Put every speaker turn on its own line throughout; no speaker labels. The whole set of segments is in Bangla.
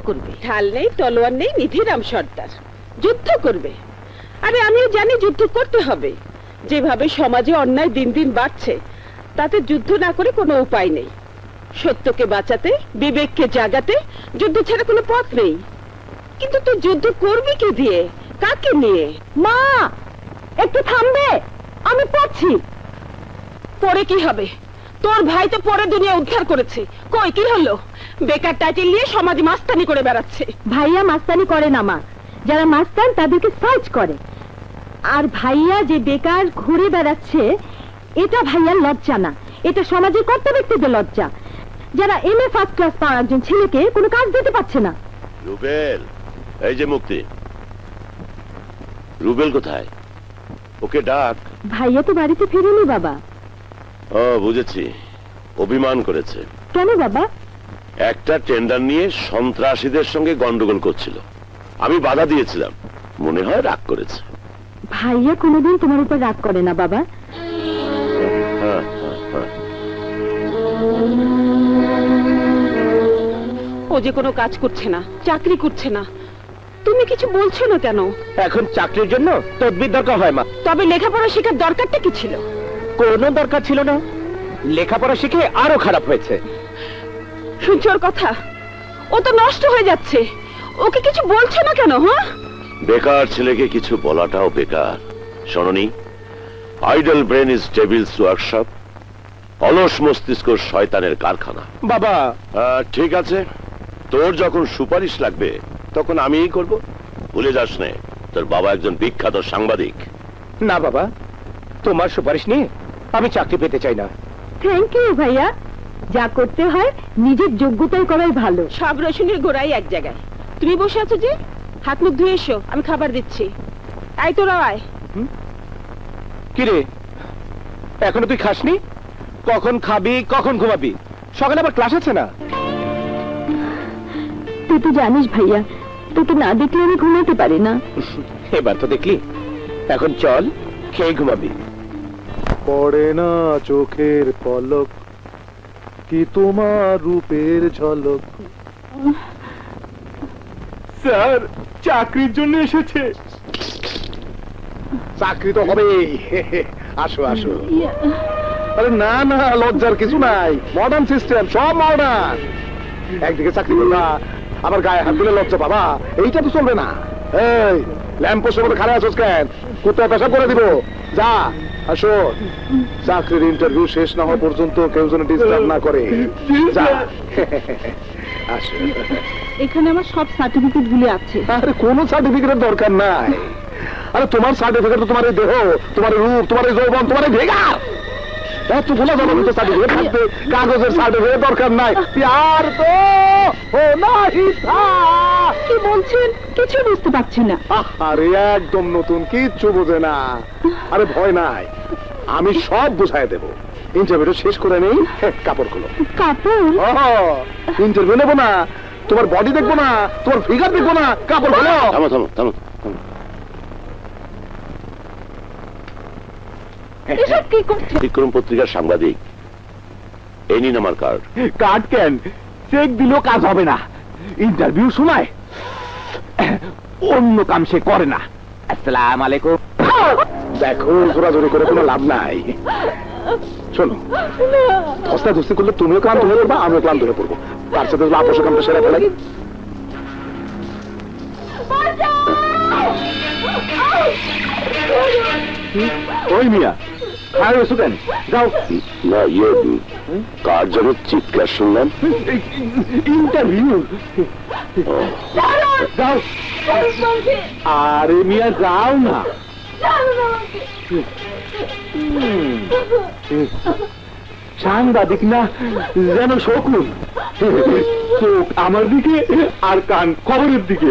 করবে। ঢাল নেই, তলোয়ার নেই, নিধিরাম সর্দার যুদ্ধ করবে। আরে আমিও জানি যুদ্ধ করতে হবে। যেভাবে সমাজে অন্যায় দিন দিন বাড়ছে, তাতে যুদ্ধ না করে কোনো উপায় নেই। সত্যকে বাঁচাতে, বিবেককে জাগাতে যুদ্ধ ছাড়া কোনো পথ নেই। কিন্তু তুই যুদ্ধ করবি কি দিয়ে, কাকে নিয়ে? মা একটু থামবে, আমি পড়ছি। পরে কি হবে? তোর ভাই তো পরে দুনিয়া উদ্ধার করেছে। কই কি হলো? বেকার টাইটেল নিয়ে সমাজ মাস্তানি করে বেড়াচ্ছে।
ভাইয়া মাস্তানি করে না মা, যারা মাস্তান তাদেরকে সার্চ করে। আর ভাইয়া যে বেকার ঘুরে বেড়াচ্ছে, এটা ভাইয়ার লজ্জা না, এটা সমাজের কর্তা ব্যক্তিদের লজ্জা, যারা এমএ ফার্স্ট ক্লাস পাওয়া একজন ছেলেকে কোনো কাজ দিতে পারছে না।
রুবেল, এই যে মুক্তি, রুবেল কোথায়? ওকে ডাক।
ভাইয়া তো বাড়িতে ফিরেনি বাবা।
ও বুঝেছি, অভিমান করেছে।
কেন বাবা?
একটা টেন্ডার নিয়ে সন্ত্রাসীদের সঙ্গে গন্ডগোল করছিল, আমি বাধা দিয়েছিলাম, মনে হয় রাগ করেছে।
ভাইয়া কোনোদিন তোমার উপর রাগ করে না বাবা।
ও যে কোনো কাজ করছে না, চাকরি করছে না, তুমি কিছু বলছো না কেন?
এখন চাকরির জন্য তদবির দরকার হয় মা।
তবে লেখাপড়া শেখার দরকারটা কি ছিল?
কোনো দরকার ছিল না, লেখাপড়া শিখে আরো খারাপ হয়েছে।
শুনছো ওর কথা? ও তো নষ্ট হয়ে যাচ্ছে, ওকে কিছু বলছো না কেন? হ্যাঁ,
বেকার ছেলেকে কিছু বলাটাও বেকার। শোনি, idle brain is devil's workshop, অলস মস্তিষ্ক শয়তানের কারখানা।
বাবা
ঠিক আছে, তোর যখন সুপারিশ লাগবে তখন আমিই করব, ভুলে যাস না তোর বাবা একজন বিখ্যাত সাংবাদিক।
না বাবা, তোমার সুপারিশ নিয়ে আমি চাকরি পেতে চাই না।
থ্যাংক ইউ ভাইয়া, যা করতে হয় নিজের যোগ্যতায় করাই ভালো।
সব রসুনের গোড়াই এক জায়গায়। তুমি বসে আছো যে, হাত মুখ ধুয়ে এসো, আমি খাবার দিচ্ছি। আয় তোরা আয়।
কিরে, এখনো তুই খাসনি? কখন খাবি, কখন ঘুমাবি? সকালে আবার ক্লাস আছে না?
তুই তো জানিস ভাইয়া, তোকে না দেখলে আমি ঘুমাতে পারি না।
এবার তো দেখলি, এখন চল খেয়ে ঘুমাবি।
পড়ে না চোখের পলক, কি তোমার রূপের ঝলক।
স্যার চাকরির জন্য এসেছে।
চাকরি তো হবে, আসো আসো। আরে না না, লজ্জার কিছু নাই, মডার্ন সিস্টেম, সব মডার্ন। একদিকে চাকরি করবা, আবার গায়ে হাত দিলে লজ্জা পাবা, এইটা তো চলবে না। এই ল্যাম্পোস্টের মধ্যে খারাপ আছোস কেন? কোথায় পেশাব করে দিব, যা। আসো, চাকরির ইন্টারভিউ শেষ না হওয়া পর্যন্ত কেউ যেন ডিস্টার্ব না করে, যা। আসো।
এখানে আমার সব সার্টিফিকেট গুলি আছে।
আরে কোনো সার্টিফিকেটের দরকার নাই। আরে তোমার সার্টিফিকেট তো তোমার এই দেহ, তোমার রূপ, তোমার এই যৌবন, তোমার এই ভেগা। এত ভোলা যাবে তো সার্টিফিকেট থাকবে, কাগজের সার্টিফিকেট দরকার নাই। আর তো ও নাহি থা।
কি বলছেন? কিছু বুঝতে পারছি না।
আরে একদম নতুন, কিচ্ছু বোঝে না। আরে ভয় নাই, আমি সব বুঝাই দেব। ইন্টারভিউ শেষ করে নেই, কাপড় খুলো।
কাপড়?
ইন্টারভিউ নেবো না, তোমার বডি দেখবো না, তোমার ফিগার দেখবো না, কাপড় খুলো।
থামো থামো থামো থামো।
এসব কি করছে?
বিক্রম পত্রিকার সাংবাদিক, এই নিন আমার কার্ড।
কার্ড কেন? চেক দিলেও কাজ হবে না। ইন্টারভিউ শোনায়, অন্য কাম সে করে না। আসসালামু আলাইকুম।
দেখো, জোরাজোরি করে কোনো লাভ নাই। শোনো, ধস্তা ধস্তি করলে তুমিও ক্লান্ত হয়ে পড়বা, আমিও ক্লান্ত হয়ে পড়বো। তার সাথে আপোষের কামটা সেরে ফেলে।
ওই মিয়া, খায় ওষুধ দেন, যাও।
না ইয়ে, কার যেন চিৎকার শুনলাম।
ইন্টারভিউ, যাও। আরে মিয়া যাও না। সাংবাদিক না যেন শকুন, চোখ আমার দিকে আর কান খবরের দিকে।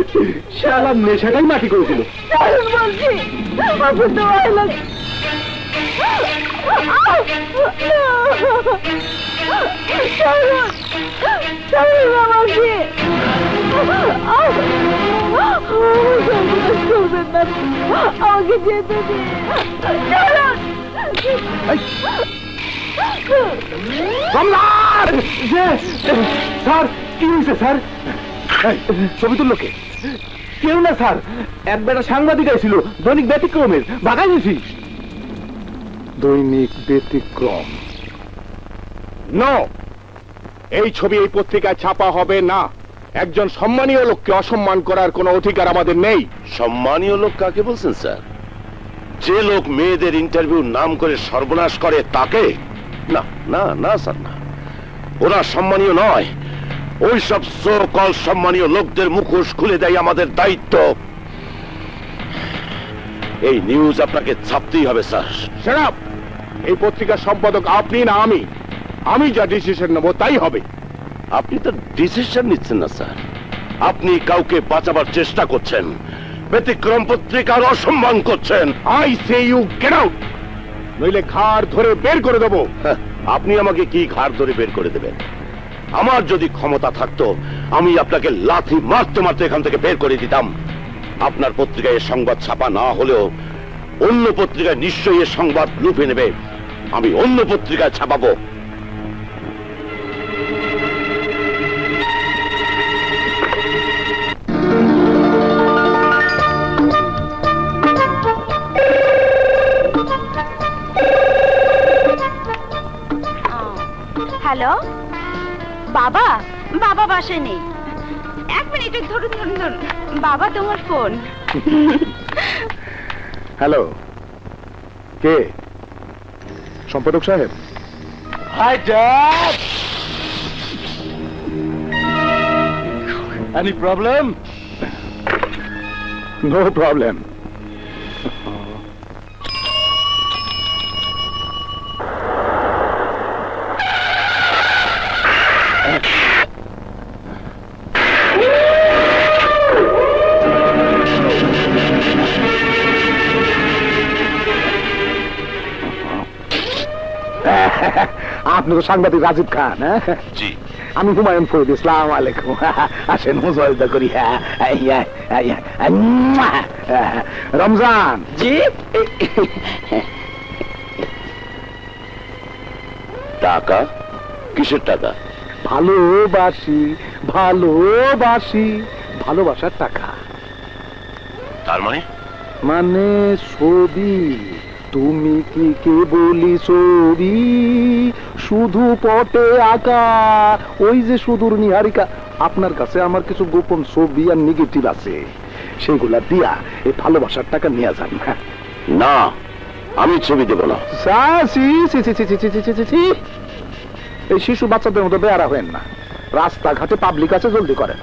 শালা নেশাটাই মাটি করেছিল।
আমাকে যেতে দিন।
স্যার কি হয়েছে স্যার?
ছবি তুললো কে?
কেউ না স্যার, এক বেটা সাংবাদিক আইছিল, দৈনিক ব্যতিক্রমের, ভাগাই দিছি।
দৈনিক ব্যতিক্রম? নো, এই ছবি এই পত্রিকায় ছাপা হবে না। একজন সম্মানীয় লোককে অসম্মান করার কোনো অধিকার আমাদের নেই।
সম্মানীয় লোক কাকে বলছেন স্যার? যে লোক মেয়েদের ইন্টারভিউ নাম করে সর্বনাশ করে তাকে? না না না স্যার, না, ওরা সম্মানীয় নয়। ওই সব সো-কল সম্মানীয় লোকদের মুখোশ খুলে দেয় আমাদের দায়িত্ব। এই নিউজ আপনাকে ছাপতেই হবে স্যার।
Shut up! এই পত্রিকার সম্পাদক আপনি না আমি? আমি যা ডিসিশন নেব তাই হবে।
আপনি তো ডিসিশন নিচ্ছেন না স্যার, আপনি কাউকে বাঁচাবার চেষ্টা করছেন, ব্যতিক্রম পত্রিকার অসম্মান করছেন।
I say you get out, নইলে ঘাড় ধরে বের করে দেবো।
আপনি আমাকে কি ঘাড় ধরে বের করে দেবেন? আমার যদি ক্ষমতা থাকতো আমি আপনাকে লাথি মারতে মারতে এখান থেকে বের করে দিতাম। আপনার পত্রিকায় সংবাদ ছাপা না হলেও অন্য পত্রিকায় নিশ্চয়ই এ সংবাদ লুফে নেবে। আমি অন্য পত্রিকায় ছাপাবো।
হ্যালো বাবা, বাবা বাসায় নেই। এক মিনিট ধরুন ধরুন ধরুন, বাবা তোমার ফোন।
হ্যালো, কে? সম্পাদক সাহেব?
Hi dad, any problem?
No problem. আপনি তো সাংবাদিক রাজীব খান?
জি,
আমি হুমায়ুন ফরিদ। আসসালামু আলাইকুম। আসেন মুজাহিদা করি। রমজান
জি।
টাকা? কিসের টাকা?
ভালোবাসি ভালোবাসি, ভালোবাসার টাকা।
তার মানে?
মানে ছবি। তুমি কি কে বলি ছবি, শুধু পটে আঁকা, ওই যে সুদূর নিহারিকা। আপনার কাছে আমার কিছু গোপন ছবি আর নেগেটিভ আছে, সেগুলা দিয়া এই ভালোবাসার টাকা নিয়ে যান।
না, আমি ছবি দেব না।
এই শিশু বাচ্চাদের মতো বেয়ারা হবেন না। রাস্তাঘাটে পাবলিক আছে, জলদি করেন।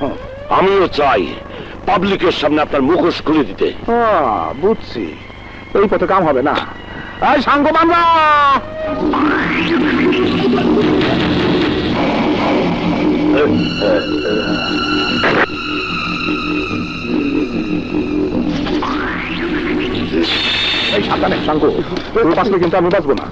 আমিও চাই পাবলিকের সামনে আপনার মুখোশ খুলে দিতে।
বুঝছি, এই পথে কাম হবে না। এই সাঙ্গ বাংলা, এই সাবধানে সাঙ্গ, বাঁচলে কিন্তু আমি বাঁচবো না।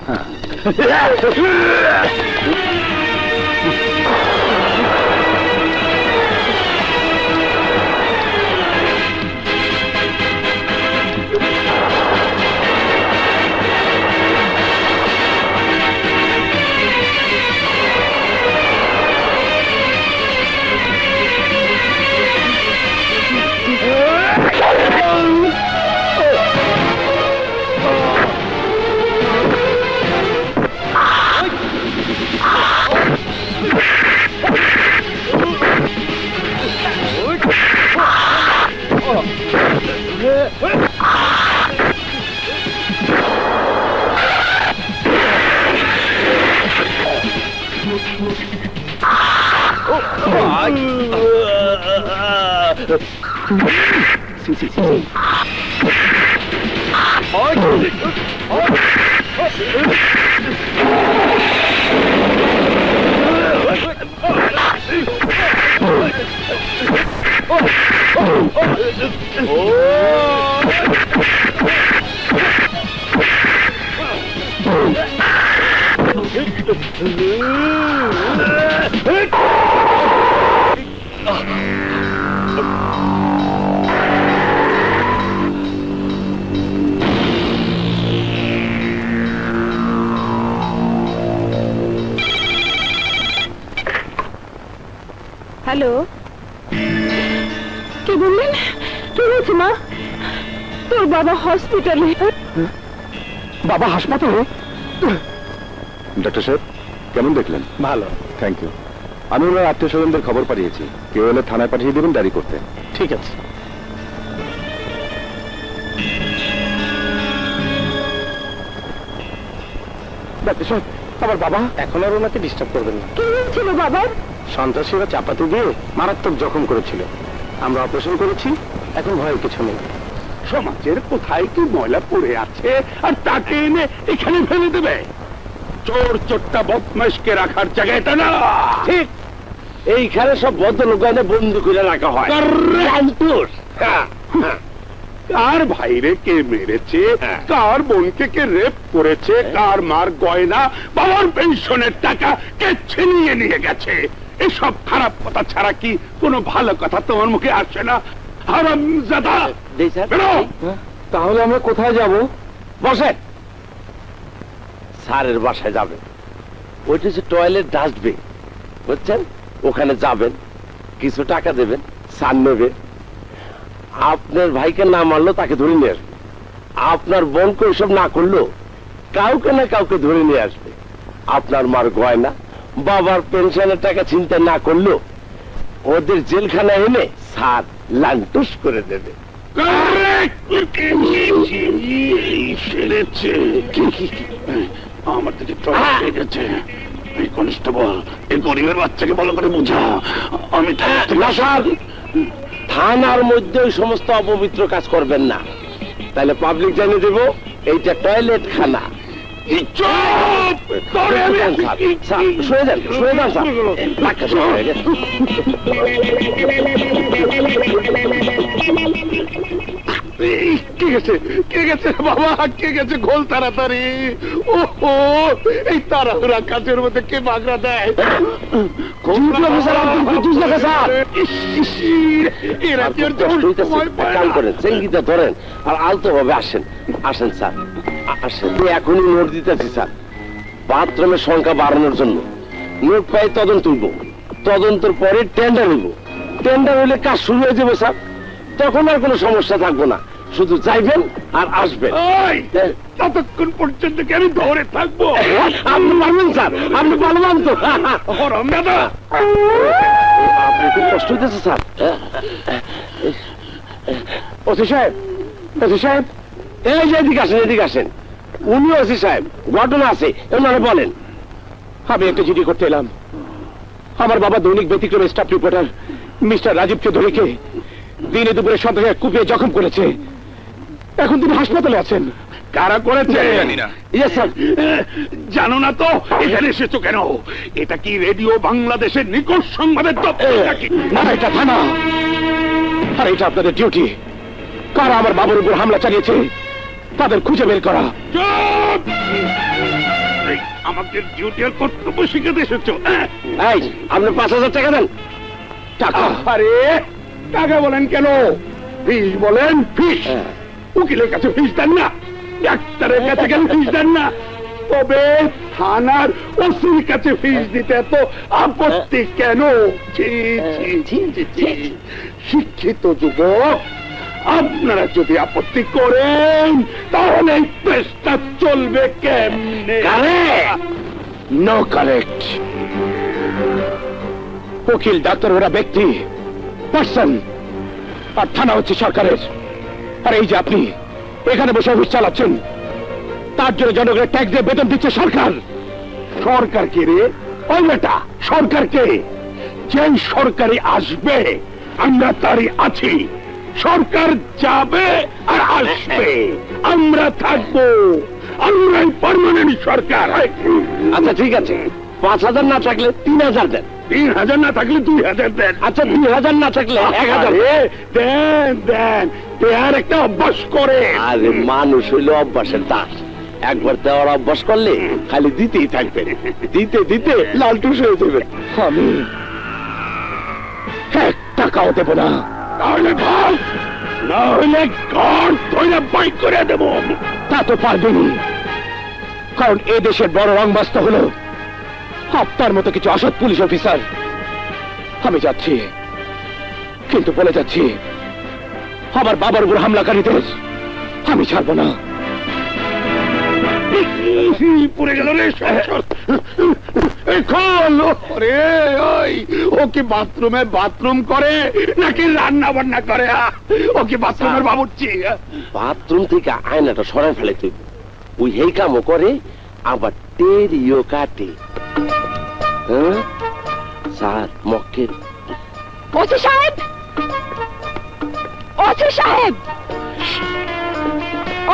হ্যালো,
কে বললেন? কি হয়েছে মা? তোর বাবা হসপিটালে।
বাবা হাসপাতালে? ডাক্তার সাহেব কেমন দেখলেন?
ভালো,
থ্যাংক ইউ। আমি ওনার আত্মীয় স্বজনদের খবর পাঠিয়েছি, কেউ হলে থানায় পাঠিয়ে দেবেন ডায়েরি করতে।
ঠিক আছে।
ডাক্তার সাহেব, আমার বাবা
এখন আর ওনাকে ডিস্টার্ব করবেন না।
কি হয়েছিল বাবার?
সন্ত্রাসীরা চাপাতি দিয়ে মারাত্মক জখম করেছিল, আমরা অপারেশন করেছি, এখন ভয়ের কিছু নেই।
সমাজের কোথায় কি ময়লা পড়ে আছে আর তাকে এনে এখানে ফেলে দেবে? চোর চোরটা বদমাইশকে রাখার জায়গা এটা না। ঠিক এইখানে সব ভদ্রলোক এনে বন্ধু করে রাখা হয়। কার ভাইরে কে মেরেছে, কার বোনকে কে রেপ করেছে, কার মার গয়না, বাবার পেনশনের টাকা কে ছিনিয়ে নিয়ে গেছে, এসব খারাপ কথা ছাড়া কি কোনো ভালো কথা তোমার মুখে আসে না? হারামজাদা! বেরো!
তাহলে আমরা কোথায় যাব?
বসেন। স্যারের বাসায় যাবেন, ওইটা হচ্ছে টয়লেট ডাস্টবিন, বুঝছেন? ওখানে যাবেন, কিছু টাকা দেবেন, স্যার নেবে। আপনার ভাইকে না মারলো তাকে ধরে নিয়ে আসবে, আপনার বোনকে ওইসব না করলো কাউকে না কাউকে ধরে নিয়ে আসবে। আপনার মার গয়না, বাবার পেনশনের টাকা চিন্তা না করলো ওদের জেলখানা এনে স্যার লান্টুস করে দেবে। আমার দিকে গেছে এই কনস্টেবল, এই গরিবের বাচ্চাকে ভালো করে বোঝা। আমি থানার মধ্যে ওই সমস্ত অপবিত্র কাজ করবেন না, তাহলে পাবলিক জানিয়ে দেব এইটা টয়লেট খানা। কে গেছে, কে গেছে বাবা, কে গেছে? গোল তাড়াতাড়ি। ওহো, এই তাড়াহুড়া কাজের মধ্যে কে বাগড়া দেয়? ধরেন আর আলতো ভাবে আসেন। আসেন স্যার, আসেন। এখনই নোট দিতেছি স্যার, বাথরুমের সংখ্যা বাড়ানোর জন্য। নোট পাই তদন্ত তুলব, তদন্তের পরে টেন্ডার হইব, টেন্ডার হইলে কাজ শুরু হয়ে যাবে স্যার। তখন আর কোনো সমস্যা থাকবো না, শুধু যাইবেন আর আসবেন। ততক্ষণ পর্যন্ত কি আমি ধরে থাকবো? আপনি পারবেন স্যার, আপনি পারবেন তো। আপনি খুব কষ্ট হইতেছে স্যার। ওসি সাহেব, ওসি সাহেব, এই যে এদিকে আসেন, এদিকে আসেন। উনি ওসি সাহেব, ঘটনা আছে, ওনারা বলেন।
আমি একটা জিডি করতে এলাম। আমার বাবা দৈনিক ব্যতিক্রম স্টাফ রিপোর্টার মিস্টার রাজীব চৌধুরীকে দিনে দুপুরে সন্ধ্যায় কুপিয়ে জখম করেছে, এখন তিনি হাসপাতালে আছেন।
কারা করেছে
জানি না।
Yes sir. জানো না তো এখানে এসেছো কেন? এটা কি রেডিও বাংলাদেশের নিকট সংবাদের দপ্তর নাকি?
না, এটা থানা, আর এটা আপনাদের ডিউটি। কারা আমার বাবার উপর হামলা চালিয়েছে তাদের খুঁজে বের করা।
চুপ! আমাকে ডিউটি আর কর্তব্য শিখাতে এসেছো?
এই, আপনি 5,000 টাকা দেন। টাকা?
আরে টাকা বলেন কেন? ফিস বলেন, ফিস। উকিলের কাছে ফিস দেন না, ডাক্তারের কাছে গেলে ফিস দেন না, তবে থানার ওসির কাছে ফিস দিতে এত আপত্তি কেন? শিক্ষিত যুবক, আপনারা যদি আপত্তি করেন তাহলে এই পেশটা চলবে কেমনে?
No correct. উকিল ডাক্তার ওরা ব্যক্তি, পার্সন, আর থানা হচ্ছে সরকারের। আর এই যে আপনি এখানে বসে অফিস চালাচ্ছেন, তার জন্য জনগণের ট্যাক্স দিয়ে বেতন দিচ্ছে সরকার।
সরকার কে রে? ওই বেটা সরকারকে, যেই সরকারি আসবে আমরা তারই আছি। সরকার যাবে আর আসবে, আমরা থাকবো, আমরাই পার্মানেন্ট সরকার।
আচ্ছা ঠিক আছে, 5,000 না থাকলে 3,000 দেন।
3,000 না থাকলে 2,000 দেন।
আচ্ছা 2,000 না থাকলে 1,000
দেন। দেন, দেয়ার একটা অভ্যাস করে।
আরে মানুষ হইলো অভ্যাসের দাস, একবার দেওয়ার অভ্যাস করলে খালি দিতেই থাকবে, দিতে দিতে লালটুস হয়ে যাবে। আমি 1 টাকাও দেব না।
তাহলে ভাব, না হলে ঘর ধরে বাইক করে দেব।
তা তো পারবেনি, কারণ এ দেশের বড় রংবাস্তা হলো আপনার মতো কিছু অসৎ পুলিশ অফিসার। আমি যাচ্ছি, কিন্তু বলে যাচ্ছি আমার বাবার উপর হামলাকারীদের আমি ছাড়বো না।
পড়ে গেল রে। ও কি বাথরুম করে নাকি রান্না বান্না করে? ও কি বাথরুমের বাবুর্চি?
বাথরুম থেকে আয়নাটা সরাই ফেলে তুই, ওই হেই কামও করে আবার টেরিও কাটে। হ্যাঁ স্যার মক্কেল।
ওসি সাহেব, ওসি সাহেব,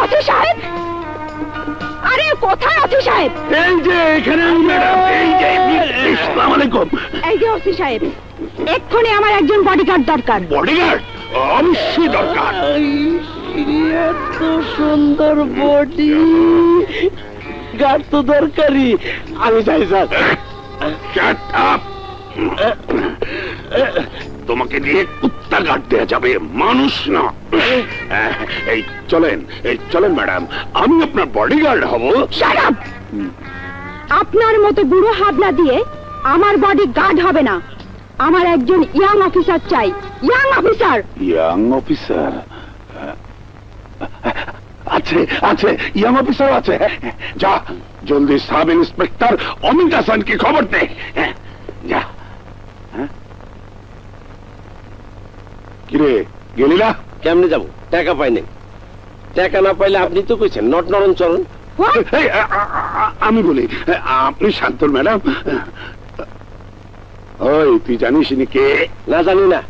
ওসি সাহেব, আরে কোথায় ওসি সাহেব?
এই যে এখানে ম্যাডাম, এই যে। আসসালামু আলাইকুম।
এই যে ওসি সাহেব, এক্ষুনি আমার একজন বডিগার্ড দরকার।
বডিগার্ড অবশ্যই দরকার।
এত সুন্দর বডি গার্ড তো দরকারি। আমি চাই স্যার।
Shut up! তোমাকে দিয়ে কুত্তা গার্ড দেওয়া যাবে, মানুষ না। এই চলেন ম্যাডাম, আমি আপনার বডিগার্ড হব।
Shut up! আপনার মতো বুড়ো হাবলা দিয়ে আমার বডি গার্ড হবে না। আমার একজন ইয়াং অফিসার চাই, ইয়াং অফিসার।
ইয়াং অফিসার আছে, ইয়াং অফিসার আছে। যা জলদি সাব ইন্সপেক্টর অমিত হাসানকে খবর দে। যা। কিরে গেলি না?
কেমনে যাবো? টাকা পাই নাই। টাকা না পাইলে আপনি তো কইছেন নট নরম চরণ।
আমি বলি, আপনি শান্তর ম্যাডাম। ওই তুই জানিস ইনি কে?
না জানি না।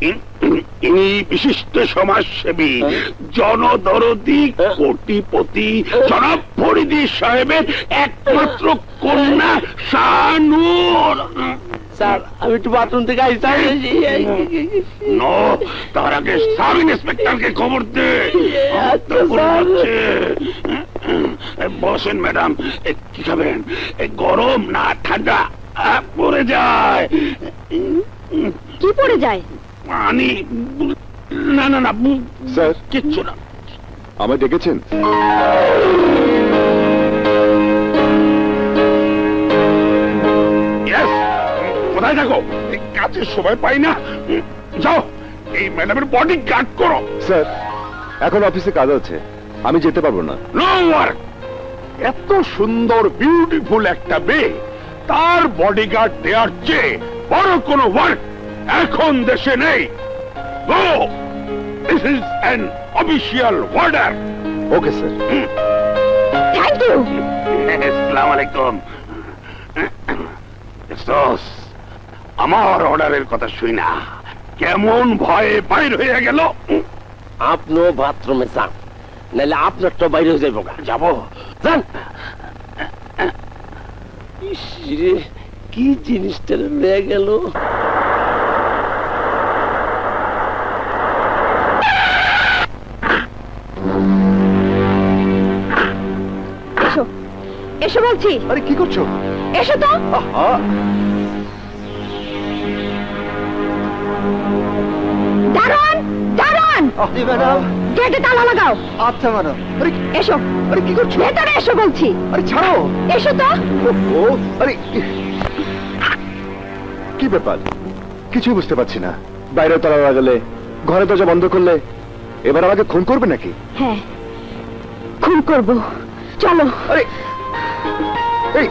ইনি বিশিষ্ট সমাজসেবী, জনদরদি, কোটিপতি জনাব ফরিদি সাহেবের একমাত্র কন্যা শানুর।
স্যার আমি একটু বাথরুম থেকে আইসা।
নো, তার আগে সাব ইন্সপেক্টরকে খবর দে। বসেন ম্যাডাম, কি খাবেন? গরম না ঠান্ডা? পড়ে যায়।
কি পড়ে যায়?
পানি। না না না
স্যার,
কিচ্ছু না।
আমায় ডেকেছেন?
কোথায় থাকো? কাজের সময় পাই না। যাও এই ম্যাডামের বডি গার্ড করো।
স্যার, এখন অফিসে কাজ আছে, আমি যেতে পারবো না।
No work. এত সুন্দর বিউটিফুল একটা মেয়ে, তার বডিগার্ড দেওয়ার চেয়ে বড় কোনো ওয়ার্ক এখন দেশে নেই। গো, this is an official order.
Okay sir.
Thank you.
আসসালামু আলাইকুম। আমার অর্ডারের কথা শুই না কেমন ভয়ে বাইর হয়ে গেল।
আপনিও বাথরুমে যান, নাহলে আপনার তো বাইরে হয়ে যাবো।
যাবো,
যান। কি জিনিসটা রয়ে গেল।
এসো, এসো বলছি।
আরে কি করছো?
এসো তো। দারোয়ান, দারোয়ান,
ম্যাডাম।
গেটে তালা লাগাও।
আচ্ছা ম্যাডাম।
এসো।
আরে কি করছো?
ভেতরে এসো বলছি।
আরে ছাড়ো।
এসো তো।
ও আরে কি ব্যাপার? কিছু বুঝতে পারছি না। বাইরে তালা লাগালে, ঘরে দরজা বন্ধ করলে, এবার আমাকে খুন করবে নাকি?
হ্যাঁ, খুন করব। চলো।
আরে এই